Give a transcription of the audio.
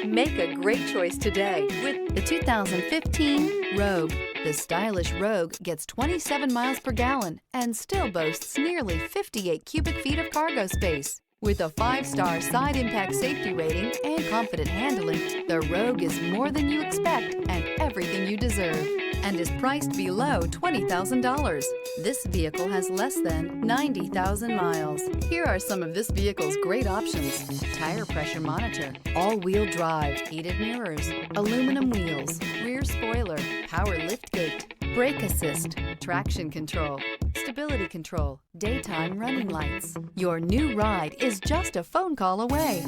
Make a great choice today with the 2015 Rogue. The stylish Rogue gets 27 miles per gallon and still boasts nearly 58 cubic feet of cargo space. With a 5-star side impact safety rating and confident handling, the Rogue is more than you expect and everything you deserve, and is priced below $20,000. This vehicle has less than 90,000 miles. Here are some of this vehicle's great options: tire pressure monitor, all-wheel drive, heated mirrors, aluminum wheels, rear spoiler, power liftgate, brake assist, traction control, stability control, daytime running lights. Your new ride is just a phone call away.